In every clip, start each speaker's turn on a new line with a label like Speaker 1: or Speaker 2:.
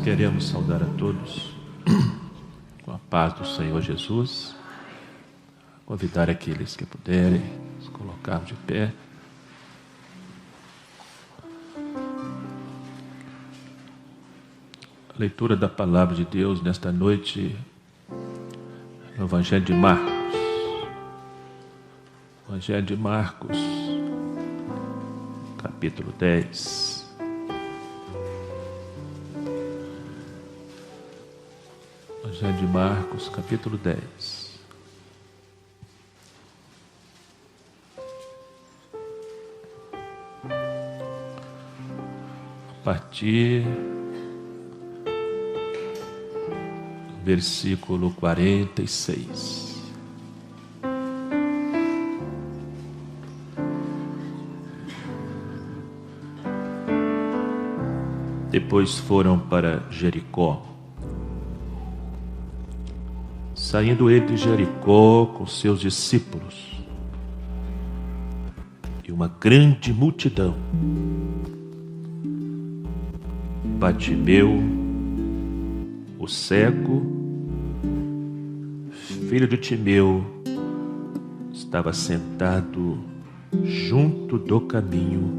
Speaker 1: Queremos saudar a todos com a paz do Senhor Jesus. Convidar aqueles que puderem se colocar de pé. A leitura da palavra de Deus nesta noite no Evangelho de Marcos. Evangelho de Marcos, capítulo 10. Evangelho de Marcos, capítulo 10. A partir do versículo 46. Depois foram para Jericó. Saindo ele de Jericó com seus discípulos e uma grande multidão, Bartimeu, o cego, filho de Timeu, estava sentado junto do caminho,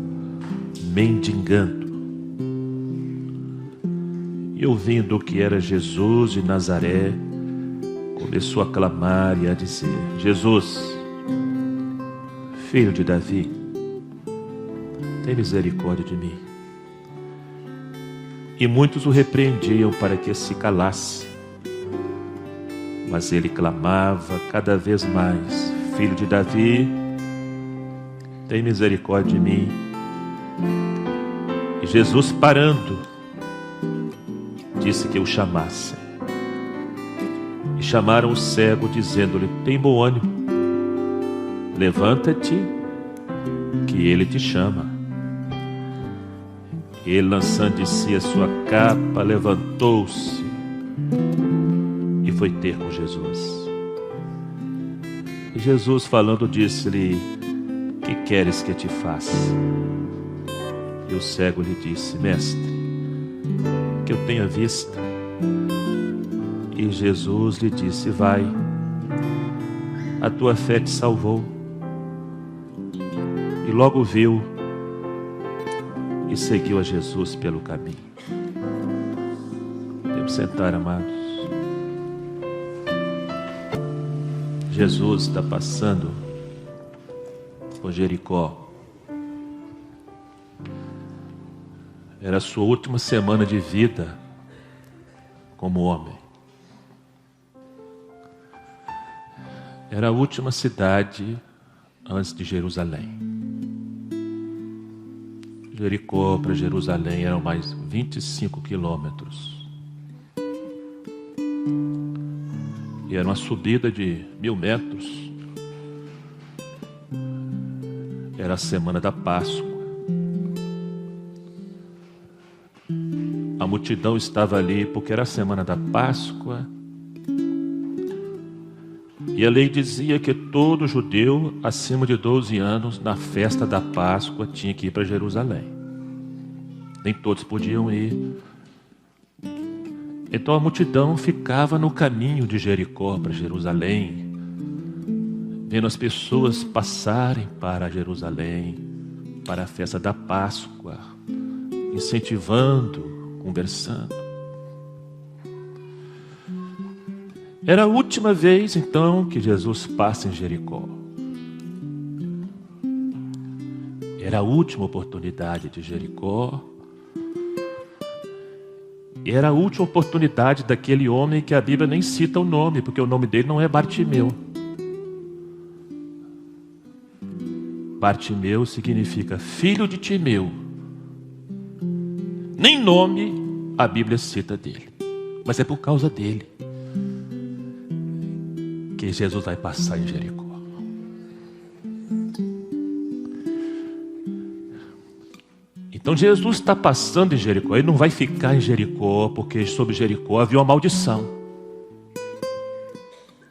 Speaker 1: mendigando. E ouvindo que era Jesus de Nazaré, começou a clamar e a dizer: Jesus, filho de Davi, tem misericórdia de mim. E muitos o repreendiam para que se calasse. Mas ele clamava cada vez mais: Filho de Davi, tem misericórdia de mim. E Jesus, parando, disse que o chamassem. E chamaram o cego, dizendo-lhe: tem bom ânimo, levanta-te, que ele te chama. Ele, lançando de si a sua capa, levantou-se e foi ter com Jesus. E Jesus, falando, disse-lhe: que queres que te faça? E o cego lhe disse: Mestre, que eu tenha vista. E Jesus lhe disse: vai, a tua fé te salvou. E logo viu e seguiu a Jesus pelo caminho. Podemos sentar, amados. Jesus está passando por Jericó. Era a sua última semana de vida como homem. Era a última cidade antes de Jerusalém. Jericó para Jerusalém eram mais 25 quilômetros. E era uma subida de 1000 metros. Era a semana da Páscoa. A multidão estava ali porque era a semana da Páscoa. E a lei dizia que todo judeu acima de 12 anos, na festa da Páscoa, tinha que ir para Jerusalém. Nem todos podiam ir. Então a multidão ficava no caminho de Jericó para Jerusalém, vendo as pessoas passarem para Jerusalém, para a festa da Páscoa, incentivando, conversando. Era a última vez, então, que Jesus passa em Jericó. Era a última oportunidade de Jericó. E era a última oportunidade daquele homem que a Bíblia nem cita o nome, porque o nome dele não é Bartimeu. Bartimeu significa filho de Timeu. Nem nome a Bíblia cita dele. Mas é por causa dele que Jesus vai passar em Jericó. Então Jesus está passando em Jericó. Ele não vai ficar em Jericó, porque sobre Jericó havia uma maldição.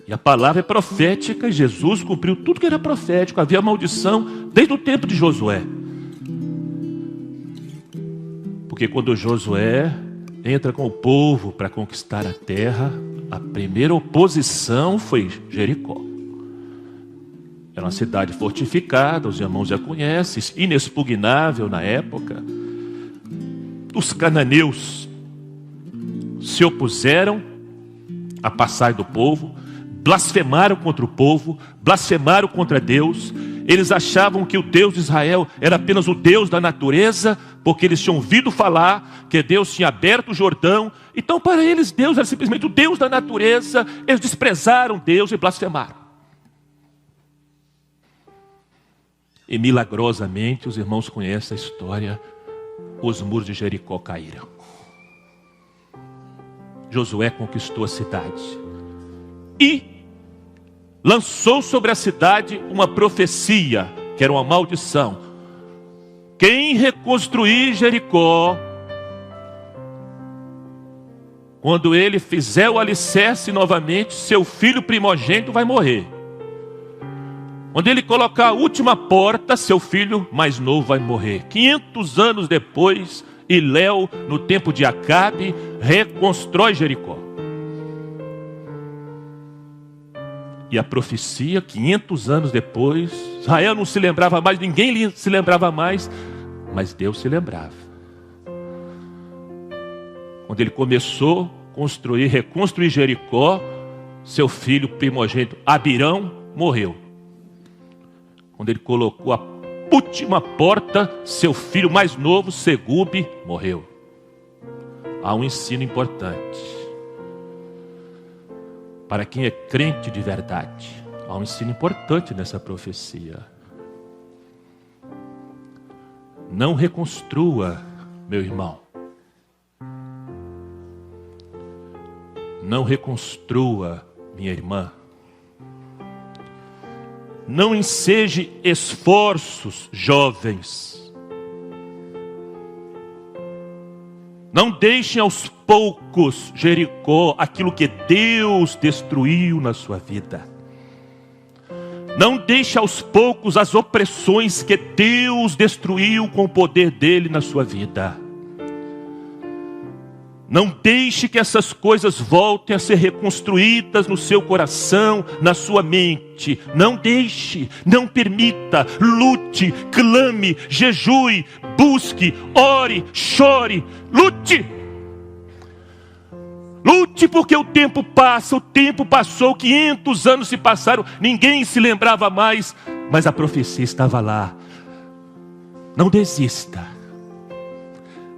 Speaker 1: E a palavra é profética, e Jesus cumpriu tudo que era profético. Havia maldição desde o tempo de Josué. Porque quando Josué entra com o povo para conquistar a terra. A primeira oposição foi Jericó. Era uma cidade fortificada, os irmãos já conhecem, inexpugnável na época. Os cananeus se opuseram à passagem do povo, blasfemaram contra o povo, blasfemaram contra Deus. Eles achavam que o Deus de Israel era apenas o Deus da natureza, porque eles tinham ouvido falar que Deus tinha aberto o Jordão. Então para eles Deus era simplesmente o Deus da natureza. Eles desprezaram Deus e blasfemaram. E milagrosamente, os irmãos conhecem a história, os muros de Jericó caíram. Josué conquistou a cidade e lançou sobre a cidade uma profecia, que era uma maldição. Quem reconstruir Jericó, quando ele fizer o alicerce novamente, seu filho primogênito vai morrer. Quando ele colocar a última porta, seu filho mais novo vai morrer. 500 anos depois, Iléu, no tempo de Acabe, reconstrói Jericó. E a profecia, 500 anos depois, Israel não se lembrava mais, ninguém se lembrava mais, mas Deus se lembrava. Quando ele começou a reconstruir Jericó, seu filho primogênito, Abirão, morreu. Quando ele colocou a última porta, seu filho mais novo, Segube, morreu. Há um ensino importante. Para quem é crente de verdade, há um ensino importante nessa profecia. Não reconstrua, meu irmão. Não reconstrua, minha irmã. Não enseje esforços, jovens. Não deixem aos poucos Jericó, aquilo que Deus destruiu na sua vida. Não deixe aos poucos as opressões que Deus destruiu com o poder dele na sua vida. Não deixe que essas coisas voltem a ser reconstruídas no seu coração, na sua mente. Não deixe, não permita. Lute, clame, jejue, busque, ore, chore, lute. Lute, porque o tempo passa, o tempo passou, 500 anos se passaram, ninguém se lembrava mais, mas a profecia estava lá. Não desista.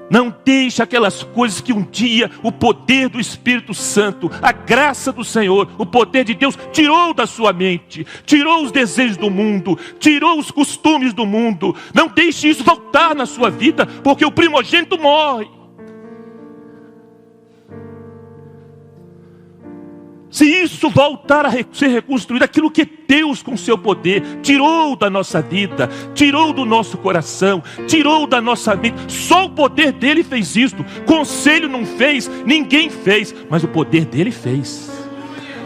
Speaker 1: Não deixe aquelas coisas que um dia o poder do Espírito Santo, a graça do Senhor, o poder de Deus tirou da sua mente, tirou os desejos do mundo, tirou os costumes do mundo. Não deixe isso voltar na sua vida, porque o primogênito morre. Se isso voltar a ser reconstruído, aquilo que Deus com seu poder tirou da nossa vida, tirou do nosso coração, tirou da nossa mente, só o poder dele fez isto. Conselho não fez, ninguém fez, mas o poder dele fez.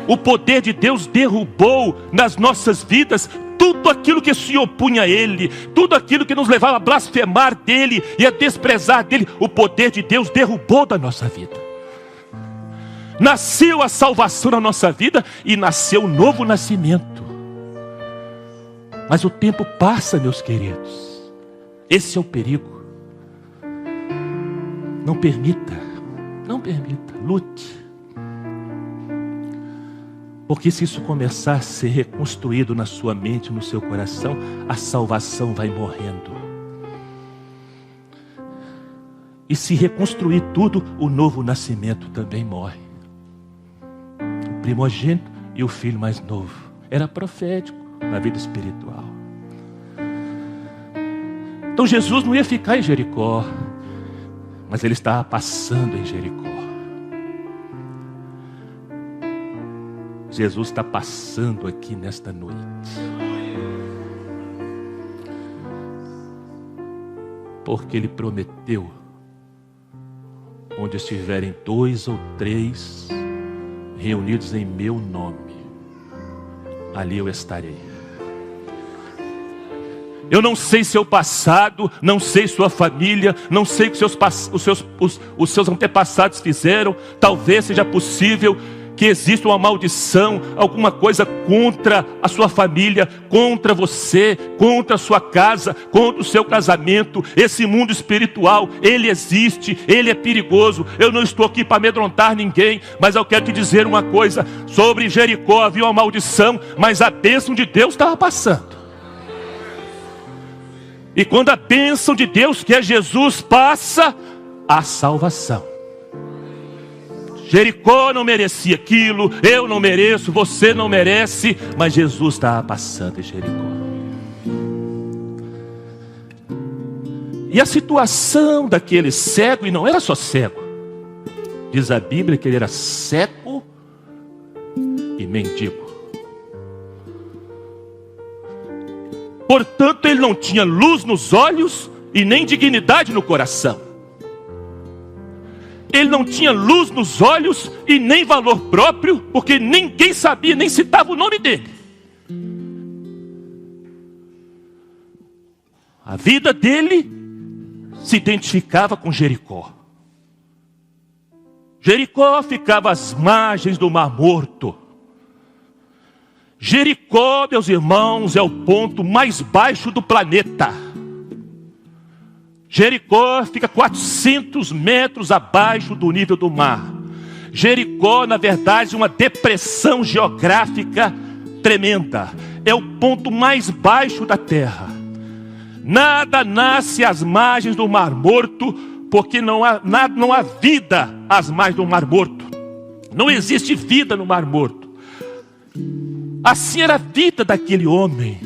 Speaker 1: O poder de Deus derrubou nas nossas vidas tudo aquilo que se opunha a ele, tudo aquilo que nos levava a blasfemar dele e a desprezar dele. O poder de Deus derrubou da nossa vida. Nasceu a salvação na nossa vida e nasceu o novo nascimento. Mas o tempo passa, meus queridos. Esse é o perigo. Não permita, lute. Porque se isso começar a ser reconstruído na sua mente, no seu coração, a salvação vai morrendo. E se reconstruir tudo, o novo nascimento também morre. Primogênito e o filho mais novo. Era profético na vida espiritual. Então Jesus não ia ficar em Jericó, mas ele estava passando em Jericó. Jesus está passando aqui nesta noite. Porque ele prometeu: onde estiverem 2 ou 3 reunidos em meu nome, ali eu estarei. Eu não sei seu passado, não sei sua família, não sei o que os seus antepassados fizeram. Talvez seja possível que exista uma maldição, alguma coisa contra a sua família, contra você, contra a sua casa, contra o seu casamento. Esse mundo espiritual, ele existe, ele é perigoso. Eu não estou aqui para amedrontar ninguém, mas eu quero te dizer uma coisa: sobre Jericó havia uma maldição, mas a bênção de Deus estava passando. E quando a bênção de Deus, que é Jesus, passa, a salvação. Jericó não merecia aquilo, eu não mereço, você não merece, mas Jesus estava passando em Jericó. E a situação daquele cego, e não era só cego, diz a Bíblia que ele era cego e mendigo. Portanto, ele não tinha luz nos olhos e nem dignidade no coração. Ele não tinha luz nos olhos e nem valor próprio, porque ninguém sabia, nem citava o nome dele. A vida dele se identificava com Jericó. Jericó ficava às margens do Mar Morto. Jericó, meus irmãos, é o ponto mais baixo do planeta. Jericó fica 400 metros abaixo do nível do mar. Jericó, na verdade, é uma depressão geográfica tremenda. É o ponto mais baixo da terra. Nada nasce às margens do Mar Morto, porque não há vida às margens do Mar Morto. Não existe vida no Mar Morto. Assim era a vida daquele homem.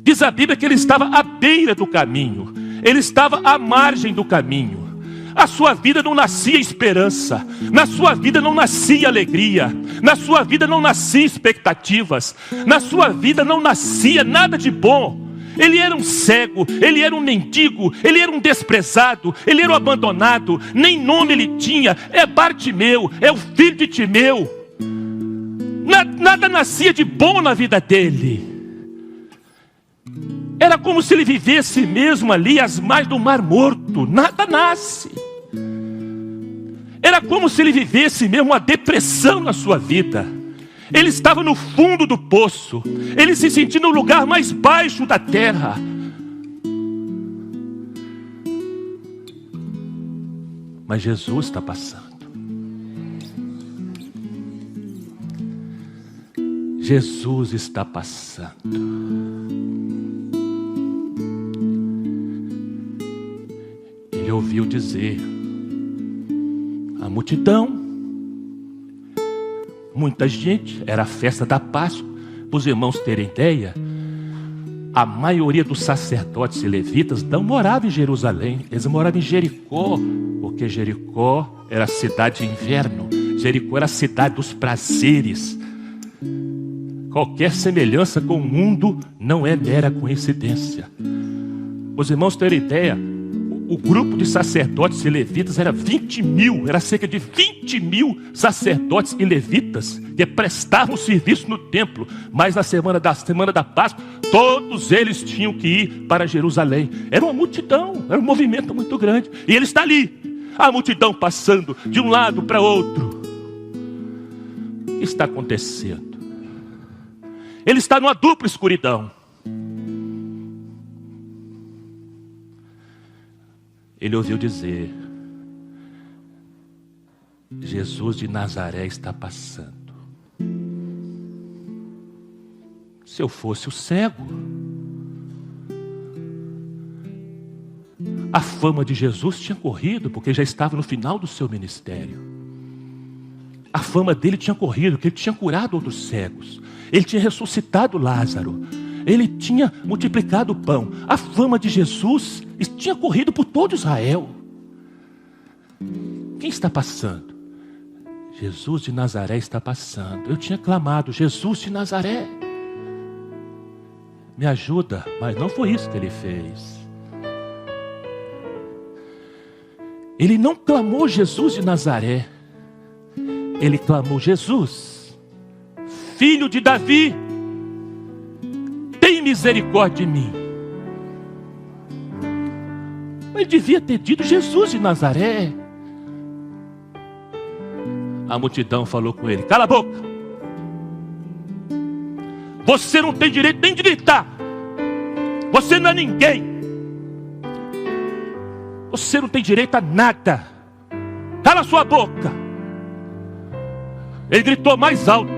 Speaker 1: Diz a Bíblia que ele estava à beira do caminho. Ele estava à margem do caminho. A sua vida não nascia esperança. Na sua vida não nascia alegria. Na sua vida não nascia expectativas. Na sua vida não nascia nada de bom. Ele era um cego, ele era um mendigo, ele era um desprezado, ele era um abandonado. Nem nome ele tinha. É Bartimeu, é o filho de Timeu. Nada nascia de bom na vida dele. Era como se ele vivesse mesmo ali às margens do Mar Morto. Nada nasce. Era como se ele vivesse mesmo uma depressão na sua vida. Ele estava no fundo do poço. Ele se sentia no lugar mais baixo da terra. Mas Jesus está passando. Jesus está passando. Ele ouviu dizer, a multidão, muita gente, era a festa da Páscoa. Para os irmãos terem ideia, a maioria dos sacerdotes e levitas não morava em Jerusalém, eles moravam em Jericó, porque Jericó era a cidade de inverno, Jericó era a cidade dos prazeres. Qualquer semelhança com o mundo não é mera coincidência. Os irmãos terem ideia, o grupo de sacerdotes e levitas era 20 mil, era cerca de 20 mil sacerdotes e levitas que prestavam serviço no templo. Mas na semana da Páscoa, todos eles tinham que ir para Jerusalém. Era uma multidão, era um movimento muito grande. E ele está ali, a multidão passando de um lado para outro. O que está acontecendo? Ele está numa dupla escuridão. Ele ouviu dizer, Jesus de Nazaré está passando. Se eu fosse o cego, a fama de Jesus tinha corrido, porque já estava no final do seu ministério. A fama dele tinha corrido, porque ele tinha curado outros cegos. Ele tinha ressuscitado Lázaro. Ele tinha multiplicado o pão. A fama de Jesus tinha corrido por todo Israel. Quem está passando? Jesus de Nazaré está passando. Eu tinha clamado, Jesus de Nazaré, me ajuda. Mas não foi isso que ele fez. Ele não clamou Jesus de Nazaré. Ele clamou, Jesus, filho de Davi, tem misericórdia de mim. Ele devia ter dito Jesus de Nazaré. A multidão falou com ele: cala a boca. Você não tem direito nem de gritar. Você não é ninguém. Você não tem direito a nada. Cala sua boca. Ele gritou mais alto: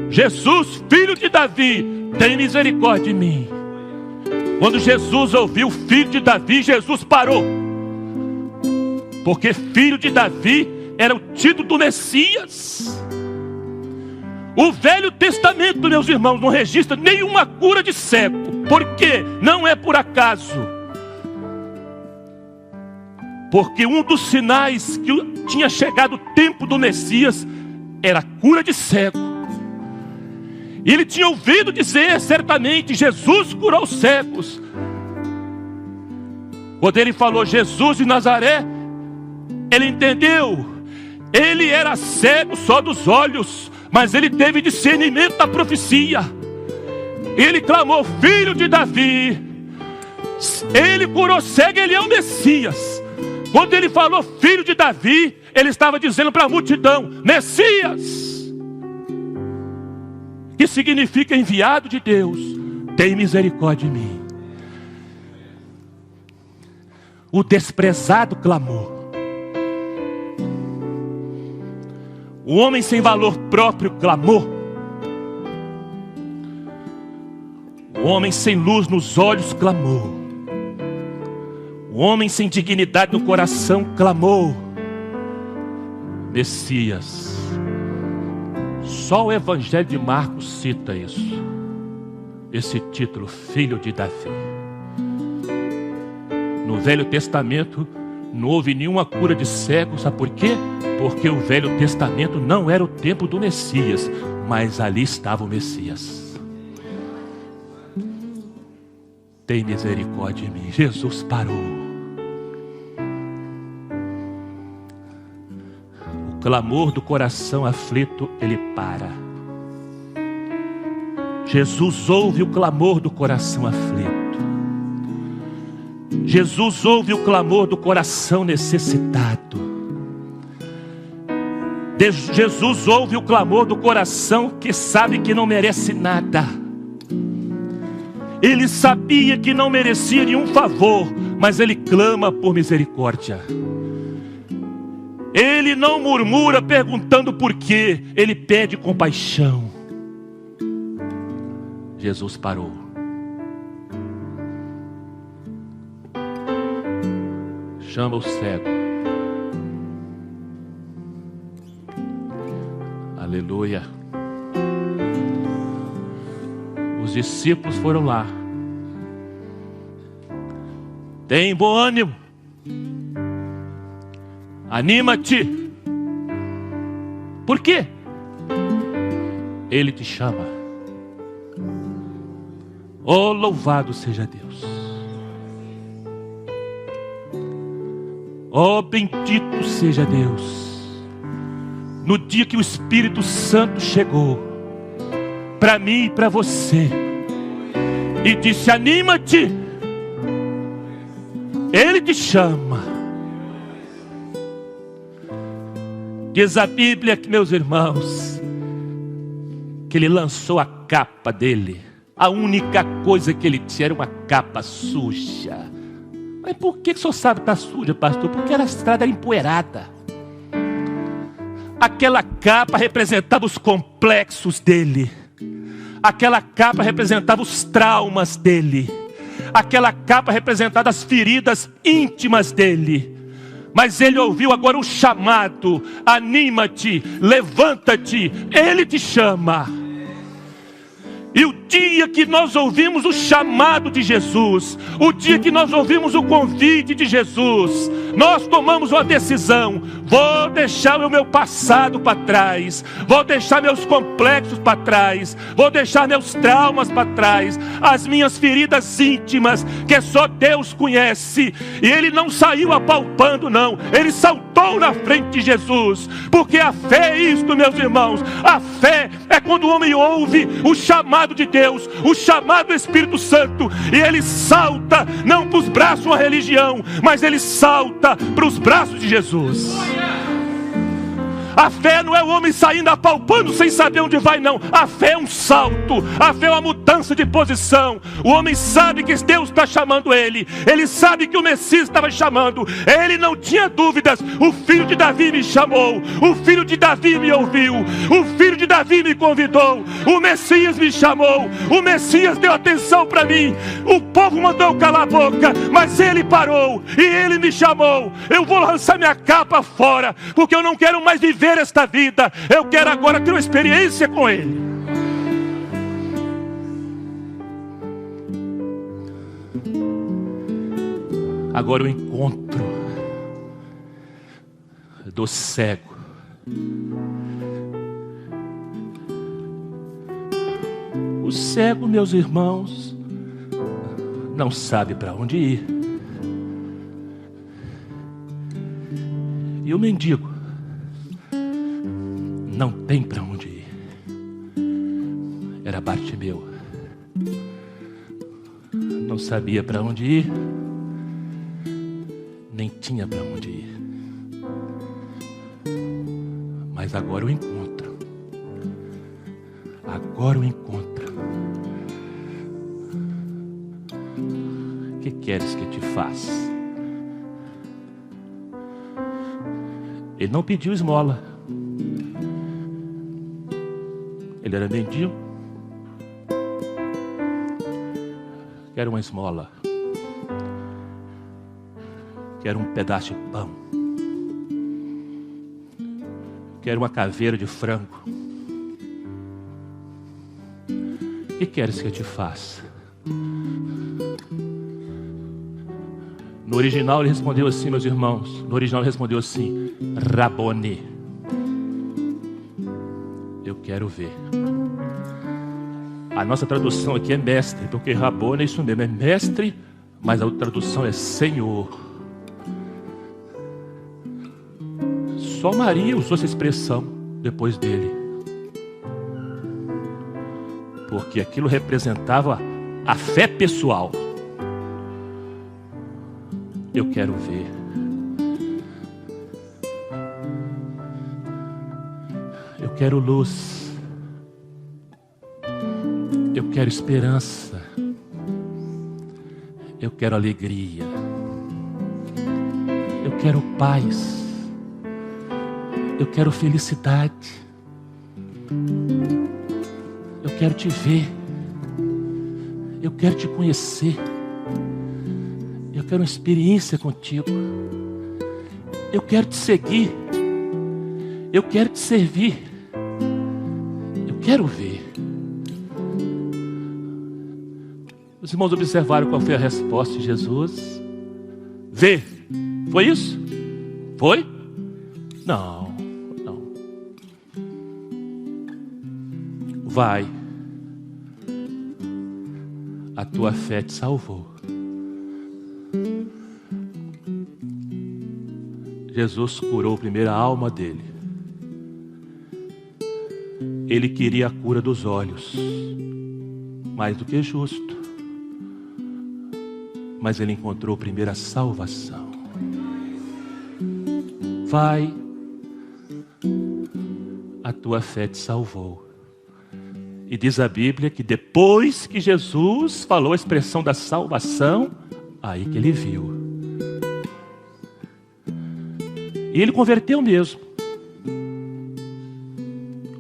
Speaker 1: Jesus, filho de Davi, tem misericórdia de mim. Quando Jesus ouviu filho de Davi, Jesus parou. Porque filho de Davi era o título do Messias. O Velho Testamento, meus irmãos, não registra nenhuma cura de cego. Por quê? Não é por acaso. Porque um dos sinais que tinha chegado o tempo do Messias era a cura de cego. E ele tinha ouvido dizer, certamente, Jesus curou os cegos. Quando ele falou Jesus de Nazaré, ele entendeu. Ele era cego só dos olhos, mas ele teve discernimento da profecia. Ele clamou: filho de Davi. Ele curou cego, ele é o Messias. Quando ele falou filho de Davi, ele estava dizendo para a multidão: Messias, que significa enviado de Deus, tem misericórdia de mim. O desprezado clamou. O homem sem valor próprio clamou. O homem sem luz nos olhos clamou. O homem sem dignidade no coração clamou. Messias. Só o Evangelho de Marcos cita isso. Esse título, filho de Davi. No Velho Testamento não houve nenhuma cura de cegos. Sabe por quê? Porque o Velho Testamento não era o tempo do Messias, mas ali estava o Messias. Tem misericórdia de mim. Jesus parou. O clamor do coração aflito, ele para. Jesus ouve o clamor do coração aflito. Jesus ouve o clamor do coração necessitado. Jesus ouve o clamor do coração que sabe que não merece nada. Ele sabia que não merecia nenhum favor, mas ele clama por misericórdia. Ele não murmura perguntando por quê, ele pede compaixão. Jesus parou. Chama o cego. Aleluia. Os discípulos foram lá. Tem bom ânimo. Anima-te. Por quê? Ele te chama. Oh, louvado seja Deus. Oh, bendito seja Deus. No dia que o Espírito Santo chegou para mim e para você e disse: anima-te. Ele te chama. Diz a Bíblia, que, meus irmãos, que ele lançou a capa dele. A única coisa que ele tinha era uma capa suja. Mas por que o senhor sabe que está suja, pastor? Porque a estrada era empoeirada. Aquela capa representava os complexos dele. Aquela capa representava os traumas dele. Aquela capa representava as feridas íntimas dele. Mas ele ouviu agora um chamado: anima-te, levanta-te, ele te chama. E o dia que nós ouvimos o chamado de Jesus, o dia que nós ouvimos o convite de Jesus, nós tomamos uma decisão: vou deixar o meu passado para trás, vou deixar meus complexos para trás, vou deixar meus traumas para trás, as minhas feridas íntimas, que só Deus conhece. E ele não saiu apalpando, não, ele saltou na frente de Jesus, porque a fé é isto, meus irmãos. A fé é quando o homem ouve o chamado de Deus, o chamado do Espírito Santo, e ele salta, não para os braços de uma religião, mas ele salta para os braços de Jesus. A fé não é o homem saindo apalpando sem saber onde vai, não. A fé é um salto, a fé é uma mudança de posição. O homem sabe que Deus está chamando ele, ele sabe que o Messias estava chamando, ele não tinha dúvidas. O filho de Davi me chamou, o filho de Davi me ouviu, o filho de Davi me convidou, o Messias me chamou, o Messias deu atenção para mim. O povo mandou eu calar a boca, mas ele parou e ele me chamou. Eu vou lançar minha capa fora, porque eu não quero mais viver esta vida, eu quero agora ter uma experiência com ele. Agora o encontro do cego. O cego, meus irmãos, não sabe para onde ir. E o mendigo não tem para onde ir. Era Bartimeu. Não sabia para onde ir, nem tinha para onde ir. Mas agora o encontro. Agora o encontro. O que queres que te faça? Ele não pediu esmola. Ele era mendigo. Quero uma esmola. Quero um pedaço de pão. Quero uma caveira de frango. O que queres que eu te faça? No original ele respondeu assim, meus irmãos. No original ele respondeu assim: Rabone, eu quero ver. A nossa tradução aqui é mestre, porque Rabone é isso mesmo, é mestre, mas a outra tradução é Senhor. Só Maria usou essa expressão depois dele, porque aquilo representava a fé pessoal. Eu quero ver. Eu quero luz. Eu quero esperança. Eu quero alegria. Eu quero paz. Eu quero felicidade. Eu quero te ver. Eu quero te conhecer. Eu quero uma experiência contigo. Eu quero te seguir. Eu quero te servir. Eu quero ver. Os irmãos observaram qual foi a resposta de Jesus? Vê. Foi isso? Foi? Não, não. Vai. A tua fé te salvou. Jesus curou primeiro a alma dele. Ele queria a cura dos olhos, mais do que justo. Mas ele encontrou primeiro a salvação. Vai, a tua fé te salvou. E diz a Bíblia que depois que Jesus falou a expressão da salvação, aí que ele viu. E ele converteu mesmo.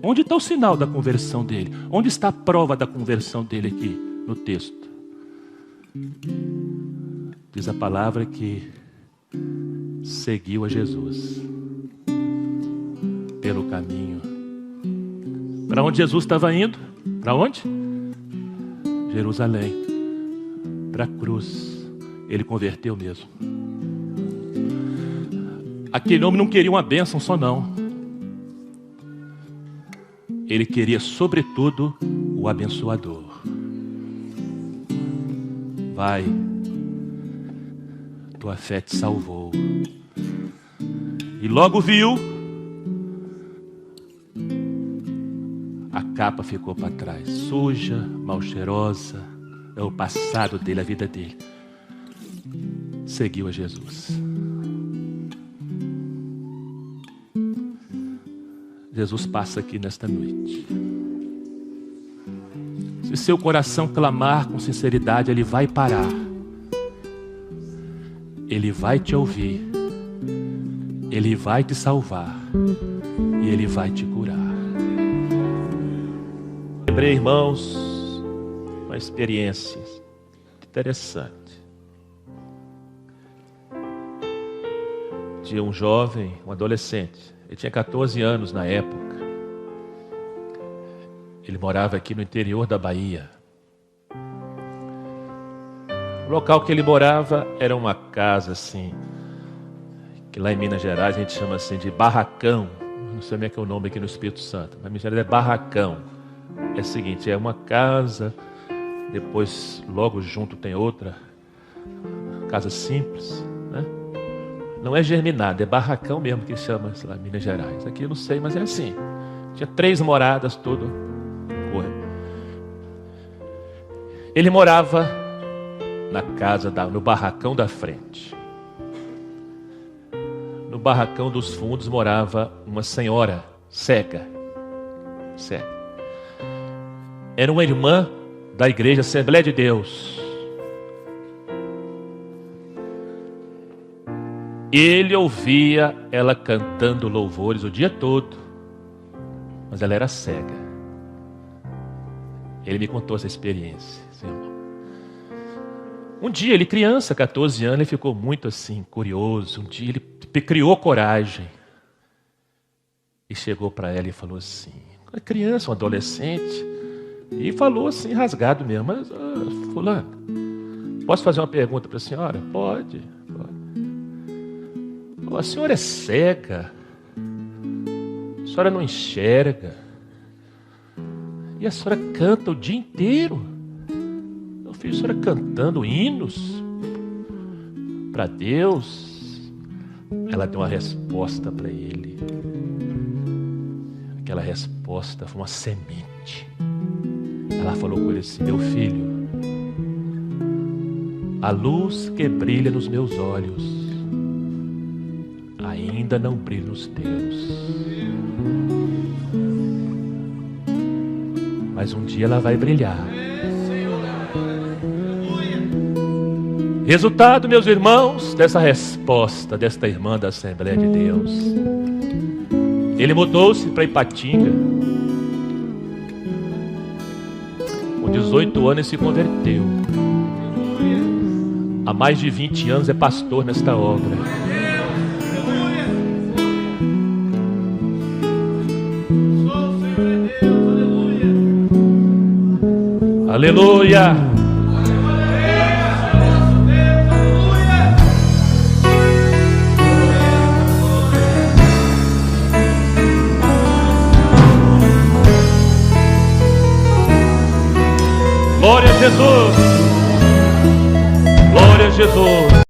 Speaker 1: Onde está o sinal da conversão dele? Onde está a prova da conversão dele aqui no texto? Diz a palavra que seguiu a Jesus pelo caminho. Para onde Jesus estava indo? Para onde? Jerusalém. Para a cruz. Ele converteu mesmo. Aquele homem não queria uma bênção só não. Ele queria sobretudo o abençoador. Vai, tua fé te salvou. E logo viu A capa ficou para trás, suja, mal cheirosa. É o passado dele, a vida dele. Seguiu a Jesus. Jesus passa aqui nesta noite. Se seu coração clamar com sinceridade, Ele vai parar. Ele vai te ouvir. Ele vai te salvar. E Ele vai te curar. Lembrei, irmãos, uma experiência interessante. Tinha um jovem, um adolescente. Ele tinha 14 anos na época. Ele morava aqui no interior da Bahia. O local que ele morava era uma casa assim, que lá em Minas Gerais a gente chama assim de barracão. Não sei como é que é o nome aqui no Espírito Santo, mas em Minas Gerais é barracão. É o seguinte, é uma casa, depois logo junto tem outra, casa simples, né? Não é germinado, é barracão mesmo que chama, sei lá, Minas Gerais. Aqui eu não sei, mas é assim. Tinha 3 moradas, tudo. Ele morava na casa, no barracão da frente. No barracão dos fundos morava uma senhora cega. Cega. Era uma irmã da igreja Assembleia de Deus. Ele ouvia ela cantando louvores o dia todo, mas ela era cega. Ele me contou essa experiência, seu irmão. Um dia, ele criança, 14 anos, ele ficou muito assim, curioso. Um dia ele criou coragem e chegou para ela e falou assim, uma criança, um adolescente, e falou assim, rasgado mesmo, mas fulano, posso fazer uma pergunta para a senhora? Pode. A senhora é cega, a senhora não enxerga, e a senhora canta o dia inteiro. Meu filho, a senhora cantando hinos para Deus. Ela deu uma resposta para ele. Aquela resposta foi uma semente. Ela falou com ele assim, meu filho, a luz que brilha nos meus olhos ainda não brilha nos teus, mas um dia ela vai brilhar. Resultado, meus irmãos, dessa resposta desta irmã da Assembleia de Deus, ele mudou-se para Ipatinga. Com 18 anos ele se converteu. Há mais de 20 anos é pastor nesta obra. Aleluia! Glória a Jesus! Glória a Jesus!